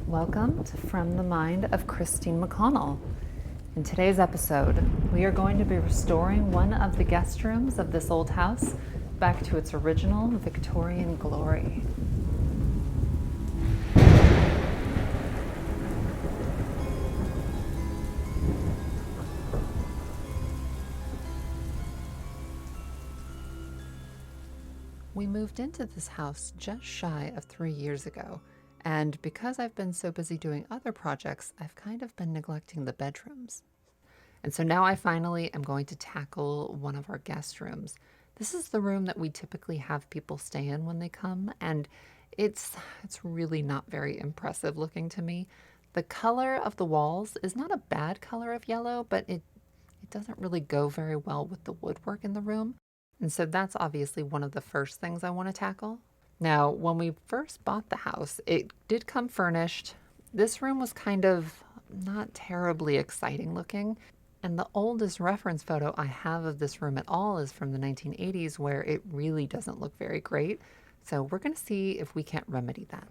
Welcome to From the Mind of Christine McConnell. In today's episode, we are going to be restoring one of the guest rooms of this old house back to its original Victorian glory. We moved into this house just shy of 3 years ago, and because I've been so busy doing other projects, I've kind of been neglecting the bedrooms. And so now I finally am going to tackle one of our guest rooms. This is the room that we typically have people stay in when they come, and it's really not very impressive looking to me. The color of the walls is not a bad color of yellow, but it doesn't really go very well with the woodwork in the room. And so that's obviously one of the first things I want to tackle. Now, when we first bought the house, it did come furnished. This room was kind of not terribly exciting looking. And the oldest reference photo I have of this room at all is from the 1980s, where it really doesn't look very great. So we're going to see if we can't remedy that.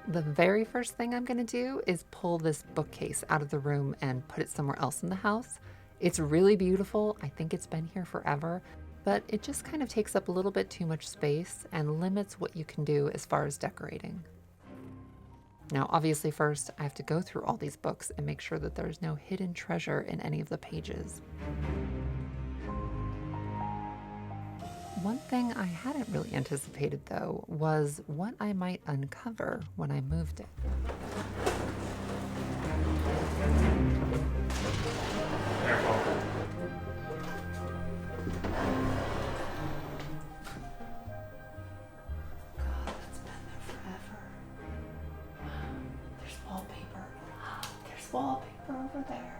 The very first thing I'm going to do is pull this bookcase out of the room and put it somewhere else in the house. It's really beautiful. I think it's been here forever, but it just kind of takes up a little bit too much space and limits what you can do as far as decorating. Now, obviously first I have to go through all these books and make sure that there's no hidden treasure in any of the pages. One thing I hadn't really anticipated, though, was what I might uncover when I moved it. Careful. God, that's been there forever. There's wallpaper. There's wallpaper over there.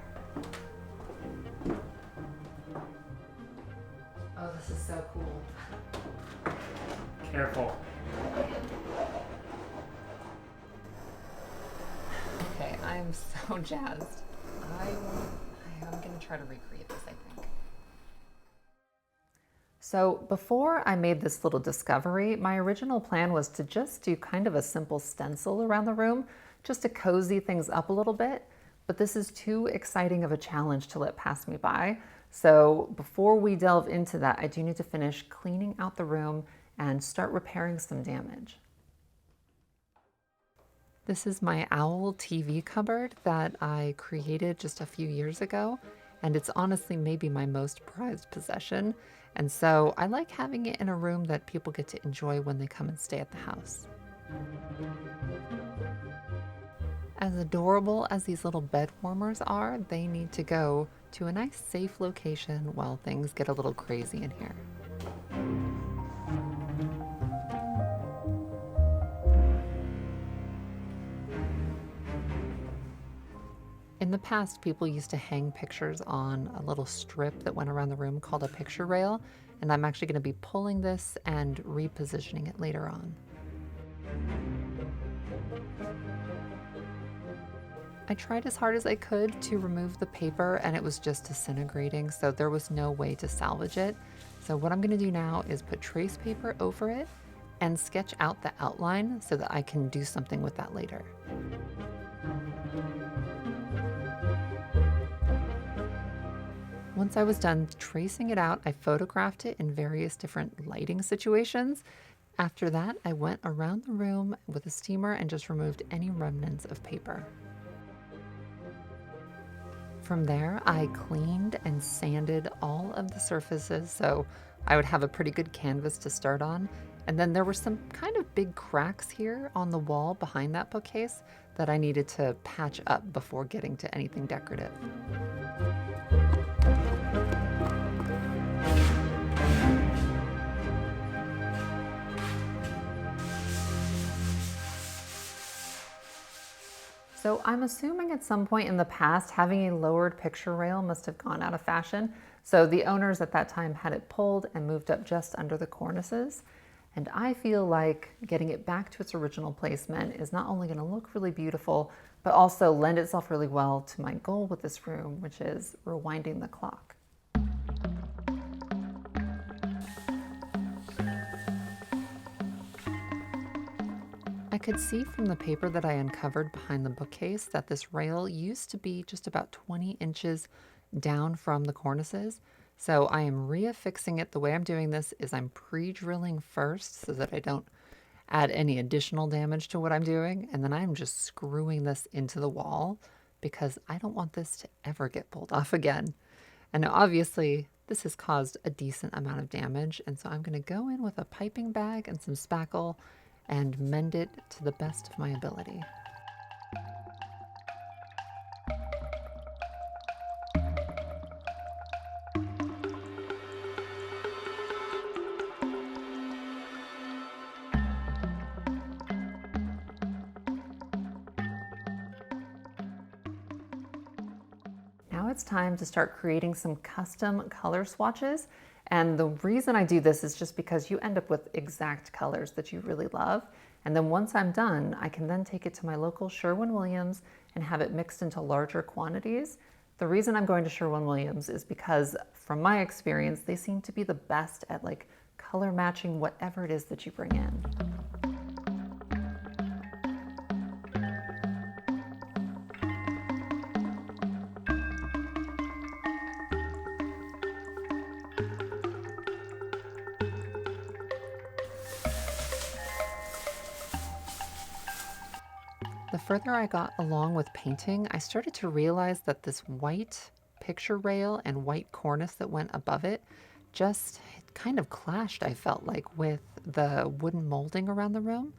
Oh, this is so cool. Careful. Okay, I am so jazzed. I am going to try to recreate this, I think. So before I made this little discovery, my original plan was to just do kind of a simple stencil around the room, just to cozy things up a little bit. But this is too exciting of a challenge to let pass me by. So before we delve into that, I do need to finish cleaning out the room and start repairing some damage. This is my owl TV cupboard that I created just a few years ago, and it's honestly maybe my most prized possession. And so I like having it in a room that people get to enjoy when they come and stay at the house. As adorable as these little bed warmers are, they need to go to a nice safe location while things get a little crazy in here. In the past, people used to hang pictures on a little strip that went around the room called a picture rail, and I'm actually going to be pulling this and repositioning it later on. I tried as hard as I could to remove the paper, and it was just disintegrating, so there was no way to salvage it. So what I'm going to do now is put trace paper over it and sketch out the outline so that I can do something with that later. Once I was done tracing it out, I photographed it in various different lighting situations. After that, I went around the room with a steamer and just removed any remnants of paper. From there, I cleaned and sanded all of the surfaces so I would have a pretty good canvas to start on. And then there were some kind of big cracks here on the wall behind that bookcase that I needed to patch up before getting to anything decorative. So I'm assuming at some point in the past, having a lowered picture rail must have gone out of fashion. So the owners at that time had it pulled and moved up just under the cornices. And I feel like getting it back to its original placement is not only going to look really beautiful, but also lend itself really well to my goal with this room, which is rewinding the clock. could see from the paper that I uncovered behind the bookcase that this rail used to be just about 20 inches down from the cornices. So I am reaffixing it. The way I'm doing this is I'm pre-drilling first so that I don't add any additional damage to what I'm doing. And then I'm just screwing this into the wall because I don't want this to ever get pulled off again. And now obviously this has caused a decent amount of damage. And so I'm going to go in with a piping bag and some spackle and mend it to the best of my ability. Now it's time to start creating some custom color swatches. And the reason I do this is just because you end up with exact colors that you really love. And then once I'm done, I can then take it to my local Sherwin-Williams and have it mixed into larger quantities. The reason I'm going to Sherwin-Williams is because from my experience, they seem to be the best at like color matching whatever it is that you bring in. The further I got along with painting, I started to realize that this white picture rail and white cornice that went above it just kind of clashed, I felt like, with the wooden molding around the room.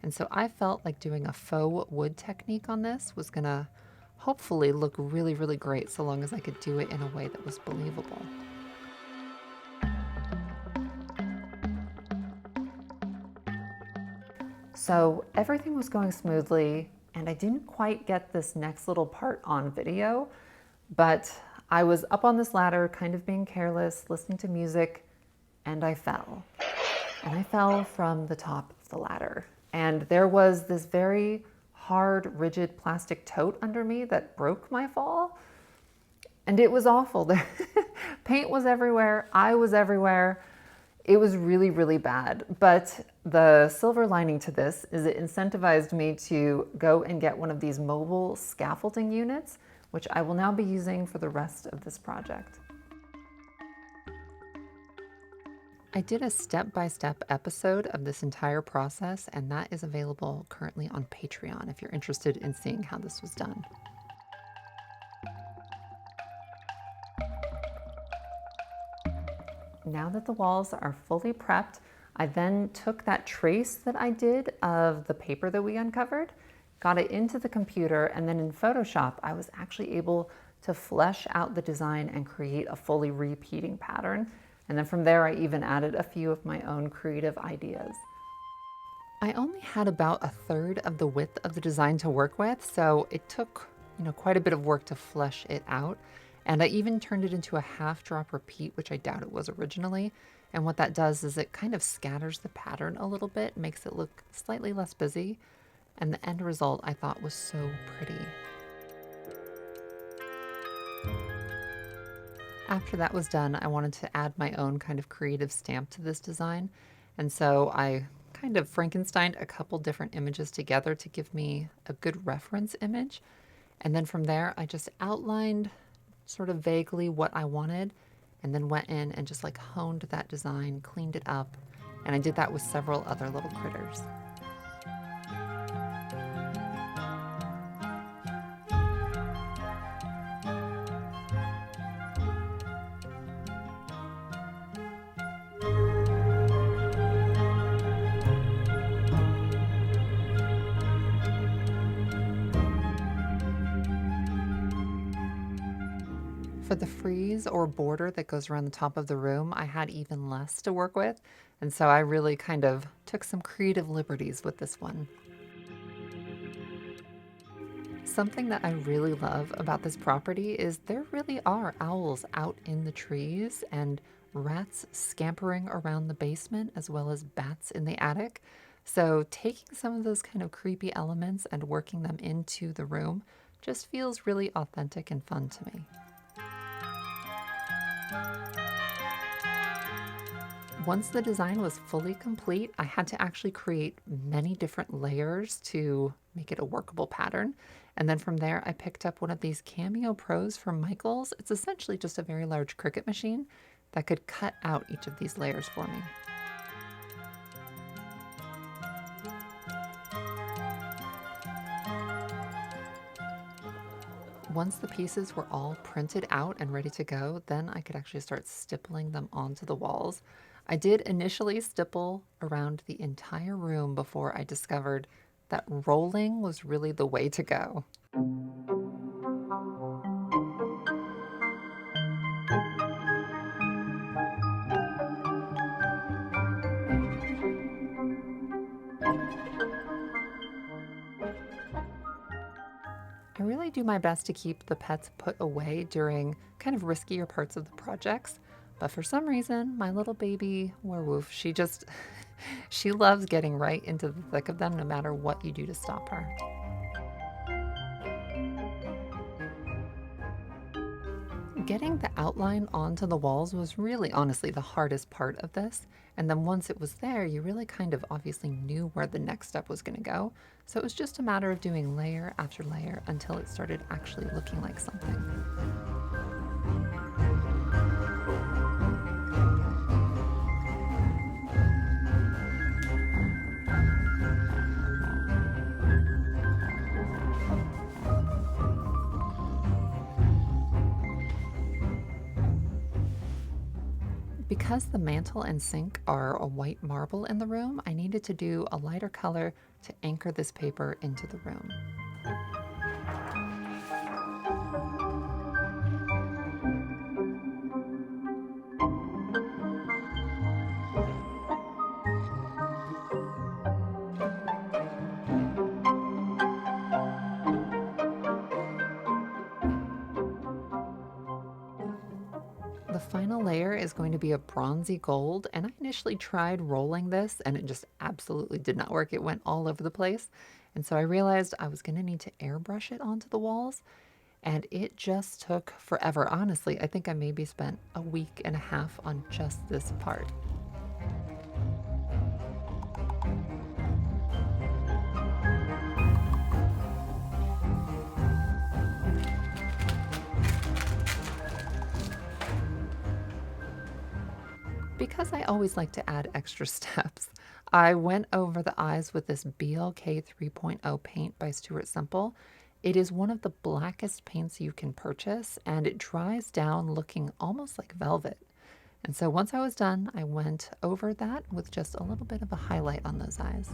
And so I felt like doing a faux wood technique on this was gonna hopefully look really, really great so long as I could do it in a way that was believable. So everything was going smoothly, and I didn't quite get this next little part on video, but I was up on this ladder, kind of being careless, listening to music, and I fell. And I fell from the top of the ladder. And there was this very hard, rigid plastic tote under me that broke my fall. And it was awful. Paint was everywhere. I was everywhere. It was really, really bad. But the silver lining to this is it incentivized me to go and get one of these mobile scaffolding units, which I will now be using for the rest of this project. I did a step-by-step episode of this entire process, and that is available currently on Patreon if you're interested in seeing how this was done. Now that the walls are fully prepped, I then took that trace that I did of the paper that we uncovered, got it into the computer, and then in Photoshop, I was actually able to flesh out the design and create a fully repeating pattern. And then from there, I even added a few of my own creative ideas. I only had about a third of the width of the design to work with, so it took, quite a bit of work to flesh it out. And I even turned it into a half drop repeat, which I doubt it was originally. And what that does is it kind of scatters the pattern a little bit, makes it look slightly less busy. And the end result I thought was so pretty. After that was done, I wanted to add my own kind of creative stamp to this design. And so I kind of Frankensteined a couple different images together to give me a good reference image. And then from there, I just outlined sort of vaguely what I wanted, and then went in and just like honed that design, cleaned it up. And I did that with several other little critters. For the frieze or border that goes around the top of the room, I had even less to work with, and so I really kind of took some creative liberties with this one. Something that I really love about this property is there really are owls out in the trees and rats scampering around the basement as well as bats in the attic. So taking some of those kind of creepy elements and working them into the room just feels really authentic and fun to me. Once the design was fully complete, I had to actually create many different layers to make it a workable pattern. And then from there, I picked up one of these Cameo Pros from Michaels. It's essentially just a very large Cricut machine that could cut out each of these layers for me. Once the pieces were all printed out and ready to go, then I could actually start stippling them onto the walls. I did initially stipple around the entire room before I discovered that rolling was really the way to go. I really do my best to keep the pets put away during kind of riskier parts of the projects, but for some reason, my little baby werewolf, she loves getting right into the thick of them no matter what you do to stop her. Getting the outline onto the walls was really honestly the hardest part of this. And then once it was there, you really kind of obviously knew where the next step was going to go. So it was just a matter of doing layer after layer until it started actually looking like something. Because the mantle and sink are a white marble in the room, I needed to do a lighter color to anchor this paper into the room. The final layer is going to be a bronzy gold, and I initially tried rolling this and it just absolutely did not work. It went all over the place. And so I realized I was going to need to airbrush it onto the walls, and it just took forever. Honestly, I think I maybe spent a week and a half on just this part. Because I always like to add extra steps, I went over the eyes with this BLK 3.0 paint by Stuart Simple. It is one of the blackest paints you can purchase, and it dries down looking almost like velvet. And so once I was done, I went over that with just a little bit of a highlight on those eyes.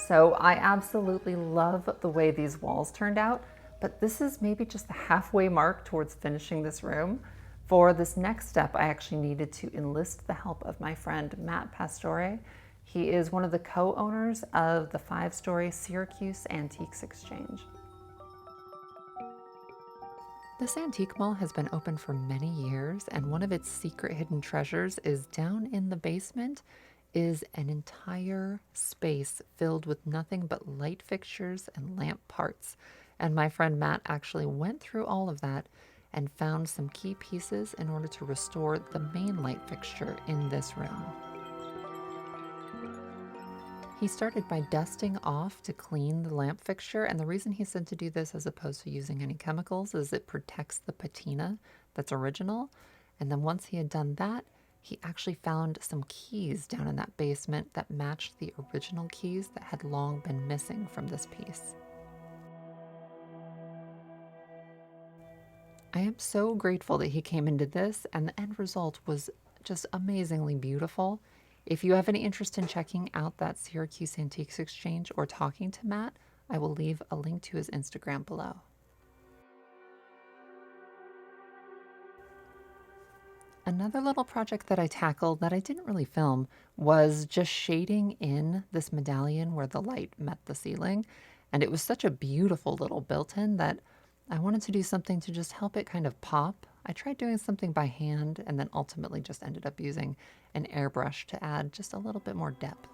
So I absolutely love the way these walls turned out, but this is maybe just the halfway mark towards finishing this room. For this next step, I actually needed to enlist the help of my friend Matt Pastore. He is one of the co-owners of the 5-story Syracuse Antiques Exchange. This antique mall has been open for many years, and one of its secret hidden treasures is down in the basement is an entire space filled with nothing but light fixtures and lamp parts. And my friend Matt actually went through all of that and found some key pieces in order to restore the main light fixture in this room. He started by dusting off to clean the lamp fixture, and the reason he said to do this as opposed to using any chemicals is it protects the patina that's original. And then once he had done that, he actually found some keys down in that basement that matched the original keys that had long been missing from this piece. I am so grateful that he came and did this, and the end result was just amazingly beautiful. If you have any interest in checking out that Syracuse Antiques Exchange or talking to Matt, I will leave a link to his Instagram below. Another little project that I tackled that I didn't really film was just shading in this medallion where the light met the ceiling. And it was such a beautiful little built-in that I wanted to do something to just help it kind of pop. I tried doing something by hand and then ultimately just ended up using an airbrush to add just a little bit more depth.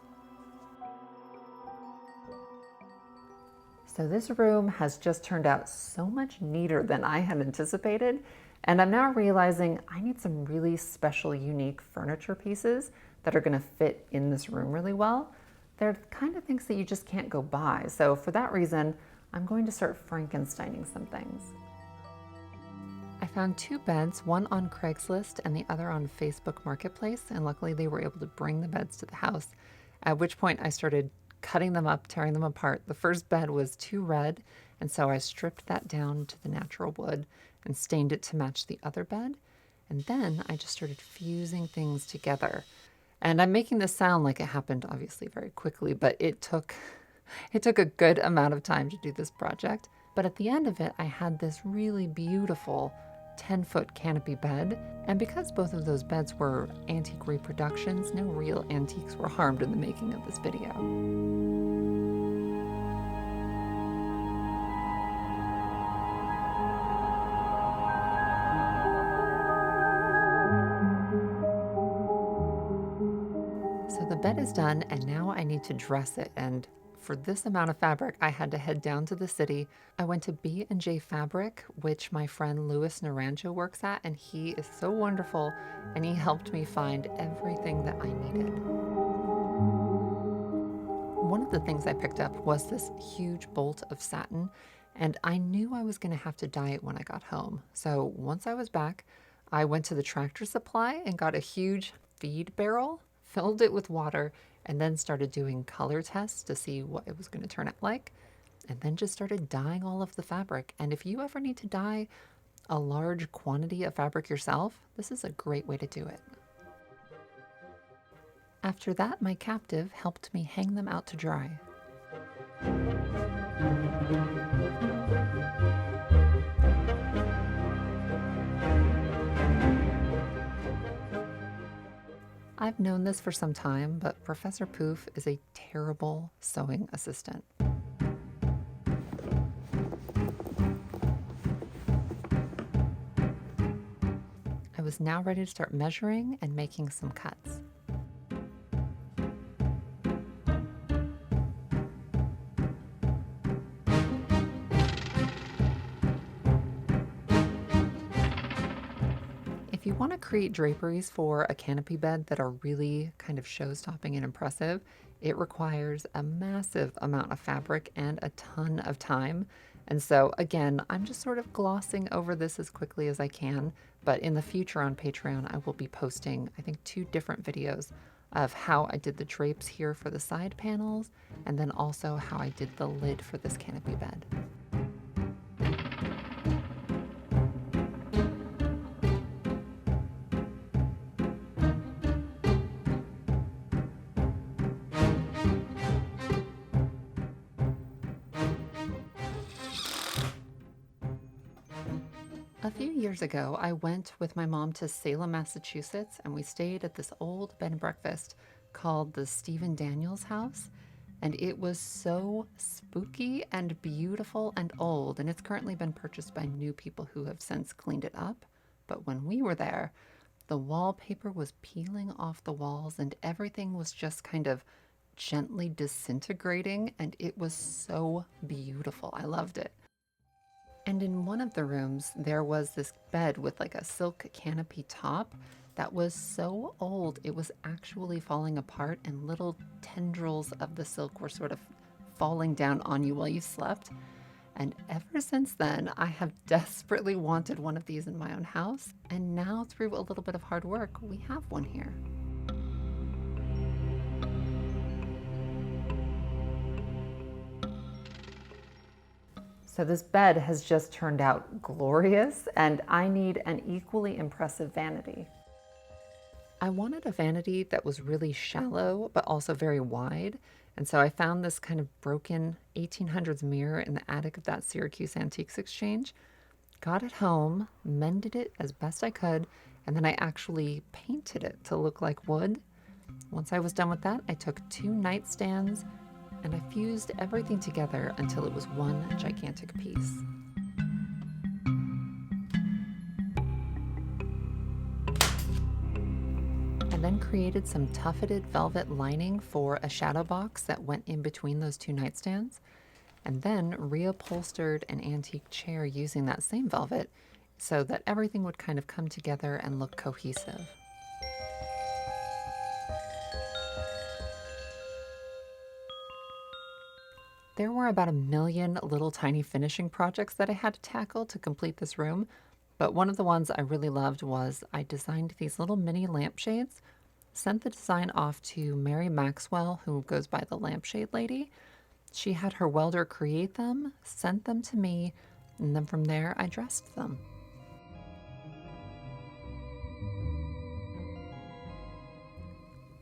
So this room has just turned out so much neater than I had anticipated. And I'm now realizing I need some really special, unique furniture pieces that are going to fit in this room really well. They're the kind of things that you just can't go buy. So for that reason, I'm going to start Frankensteining some things. I found 2 beds, one on Craigslist and the other on Facebook Marketplace, and luckily they were able to bring the beds to the house, at which point I started cutting them up, tearing them apart. The first bed was too red, and so I stripped that down to the natural wood and stained it to match the other bed. And then I just started fusing things together. And I'm making this sound like it happened obviously very quickly, but it took a good amount of time to do this project. But at the end of it, I had this really beautiful 10-foot canopy bed. And because both of those beds were antique reproductions, no real antiques were harmed in the making of this video. So the bed is done, and now I need to dress it. And for this amount of fabric, I had to head down to the city. I went to B&J Fabric, which my friend Louis Naranjo works at, and he is so wonderful, and he helped me find everything that I needed. One of the things I picked up was this huge bolt of satin, and I knew I was going to have to dye it when I got home. So once I was back, I went to the Tractor Supply and got a huge feed barrel, filled it with water, and then started doing color tests to see what it was going to turn out like, and then just started dyeing all of the fabric. And if you ever need to dye a large quantity of fabric yourself, this is a great way to do it. After that, my captive helped me hang them out to dry. I've known this for some time, but Professor Poof is a terrible sewing assistant. I was now ready to start measuring and making some cuts. If you want to create draperies for a canopy bed that are really kind of show-stopping and impressive, it requires a massive amount of fabric and a ton of time. And so again, I'm just sort of glossing over this as quickly as I can, but in the future on Patreon, I will be posting, I think, 2 different videos of how I did the drapes here for the side panels, and then also how I did the lid for this canopy bed. A few years ago, I went with my mom to Salem, Massachusetts, and we stayed at this old bed and breakfast called the Stephen Daniels House. And it was so spooky and beautiful and old, and it's currently been purchased by new people who have since cleaned it up. But when we were there, the wallpaper was peeling off the walls and everything was just kind of gently disintegrating, and it was so beautiful. I loved it. And in one of the rooms, there was this bed with like a silk canopy top that was so old, it was actually falling apart, and little tendrils of the silk were sort of falling down on you while you slept. And ever since then, I have desperately wanted one of these in my own house. And now, through a little bit of hard work, we have one here. So this bed has just turned out glorious, and I need an equally impressive vanity. I wanted a vanity that was really shallow, but also very wide. And so I found this kind of broken 1800s mirror in the attic of that Syracuse Antiques Exchange, got it home, mended it as best I could, and then I actually painted it to look like wood. Once I was done with that, I took 2 nightstands and I fused everything together until it was one gigantic piece. I then created some tufted velvet lining for a shadow box that went in between those 2 nightstands, and then reupholstered an antique chair using that same velvet so that everything would kind of come together and look cohesive. There were about 1,000,000 little tiny finishing projects that I had to tackle to complete this room, but one of the ones I really loved was I designed these little mini lampshades, sent the design off to Mary Maxwell, who goes by the Lampshade Lady. She had her welder create them, sent them to me, and then from there I dressed them.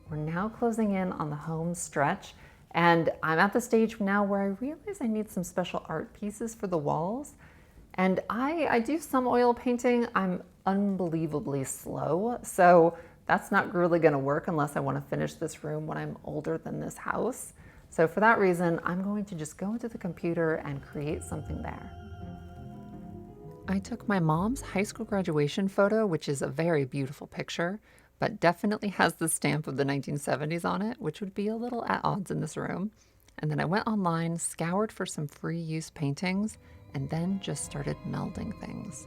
We're now closing in on the home stretch, and I'm at the stage now where I realize I need some special art pieces for the walls. And I do some oil painting. I'm unbelievably slow, so that's not really gonna work unless I wanna finish this room when I'm older than this house. So for that reason, I'm going to just go into the computer and create something there. I took my mom's high school graduation photo, which is a very beautiful picture, but definitely has the stamp of the 1970s on it, which would be a little at odds in this room. And then I went online, scoured for some free use paintings, and then just started melding things.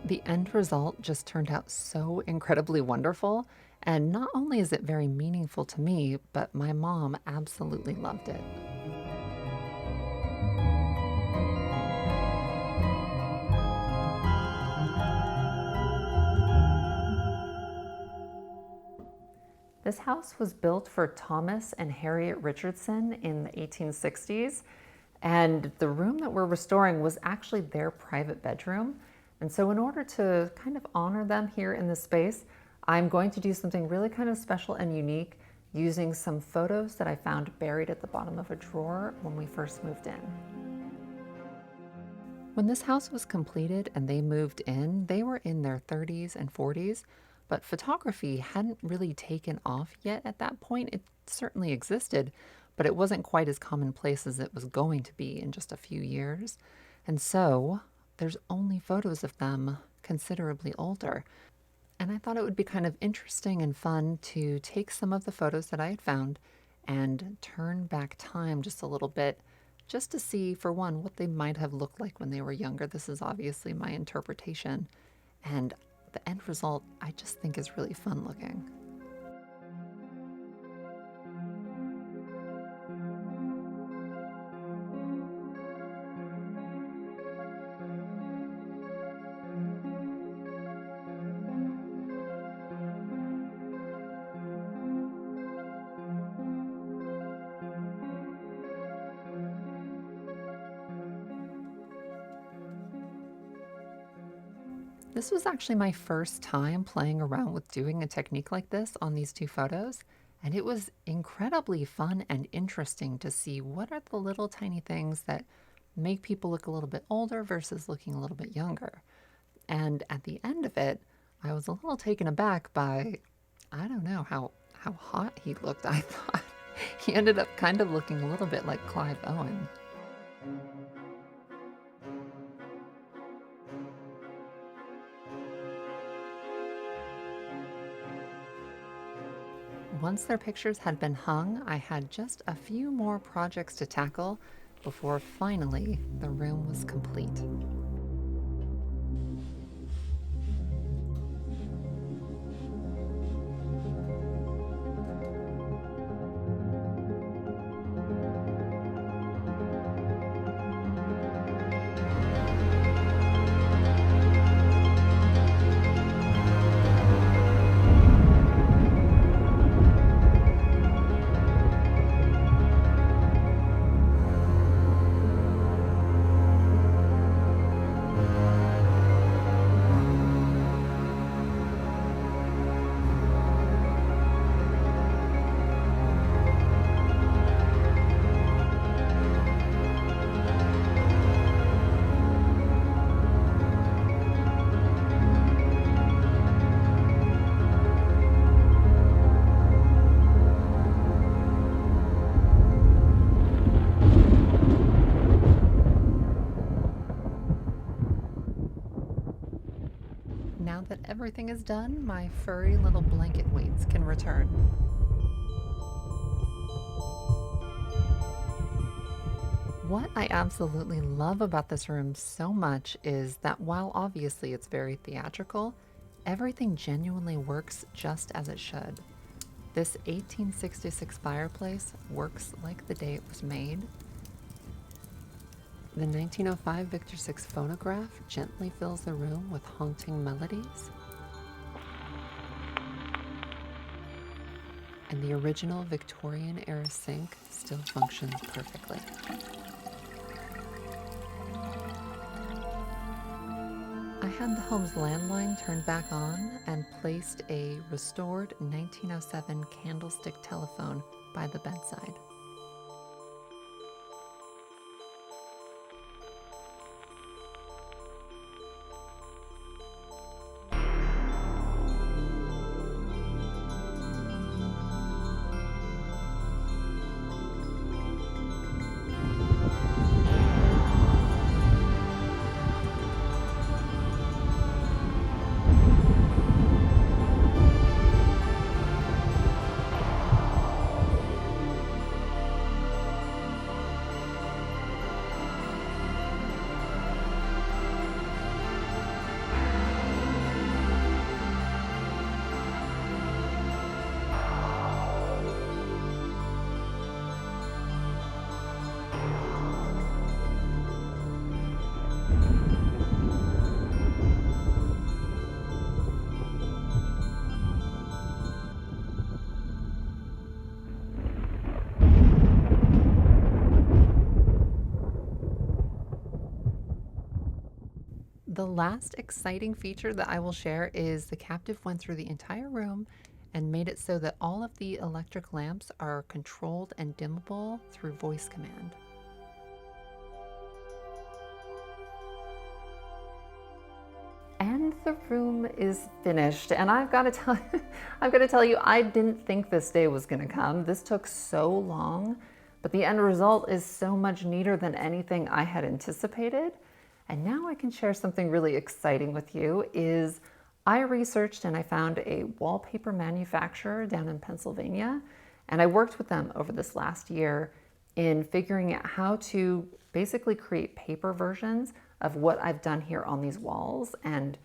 The end result just turned out so incredibly wonderful, and not only is it very meaningful to me, but my mom absolutely loved it. This house was built for Thomas and Harriet Richardson in the 1860s, and the room that we're restoring was actually their private bedroom. And so in order to kind of honor them here in this space, I'm going to do something really kind of special and unique using some photos that I found buried at the bottom of a drawer when we first moved in. When this house was completed and they moved in, they were in their 30s and 40s, but photography hadn't really taken off yet at that point. It certainly existed, but it wasn't quite as commonplace as it was going to be in just a few years. And so there's only photos of them considerably older. And I thought it would be kind of interesting and fun to take some of the photos that I had found and turn back time just a little bit, just to see, for one, what they might have looked like when they were younger. This is obviously my interpretation. And the end result, I just think, is really fun looking. This was actually my first time playing around with doing a technique like this on these 2 photos, and it was incredibly fun and interesting to see what are the little tiny things that make people look a little bit older versus looking a little bit younger. And at the end of it, I was a little taken aback by, I don't know, how hot he looked. I thought he ended up kind of looking a little bit like Clive Owen. Once their pictures had been hung, I had just a few more projects to tackle before finally the room was complete. everything is done, my furry little blanket weights can return. What I absolutely love about this room so much is that while obviously it's very theatrical, everything genuinely works just as it should. This 1866 fireplace works like the day it was made. The 1905 Victor VI phonograph gently fills the room with haunting melodies. And the original Victorian-era sink still functions perfectly. I had the home's landline turned back on and placed a restored 1907 candlestick telephone by the bedside. The last exciting feature that I will share is the captive went through the entire room and made it so that all of the electric lamps are controlled and dimmable through voice command. And the room is finished, and I've got to tell you, I didn't think this day was going to come. This took so long, but the end result is so much neater than anything I had anticipated. And now I can share something really exciting with you. I researched and I found a wallpaper manufacturer down in Pennsylvania, and I worked with them over this last year in figuring out how to basically create paper versions of what I've done here on these walls, and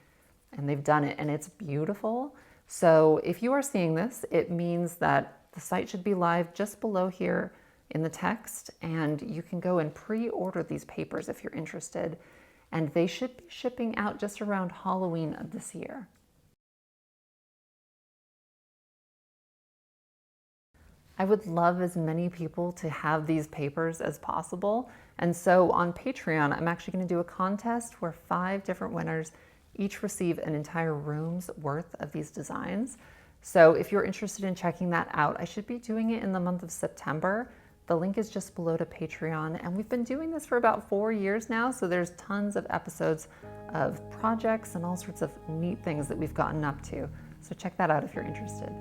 they've done it, and it's beautiful. So if you are seeing this, it means that the site should be live just below here in the text, and you can go and pre-order these papers if you're interested. And they should be shipping out just around Halloween of this year. I would love as many people to have these papers as possible. And so on Patreon, I'm actually going to do a contest where 5 different winners each receive an entire room's worth of these designs. So if you're interested in checking that out, I should be doing it in the month of September. The link is just below to Patreon, and we've been doing this for about 4 years now, so there's tons of episodes of projects and all sorts of neat things that we've gotten up to. So check that out if you're interested.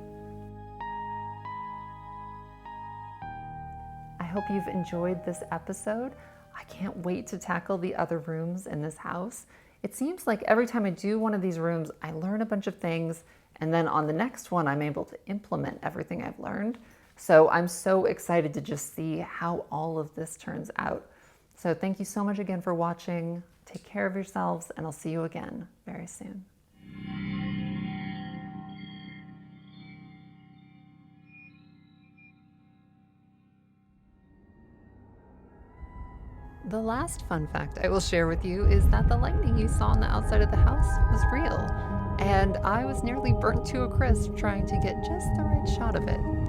I hope you've enjoyed this episode. I can't wait to tackle the other rooms in this house. It seems like every time I do one of these rooms, I learn a bunch of things, and then on the next one, I'm able to implement everything I've learned. So I'm so excited to just see how all of this turns out. So thank you so much again for watching. Take care of yourselves, and I'll see you again very soon. The last fun fact I will share with you is that the lightning you saw on the outside of the house was real, and I was nearly burnt to a crisp trying to get just the right shot of it.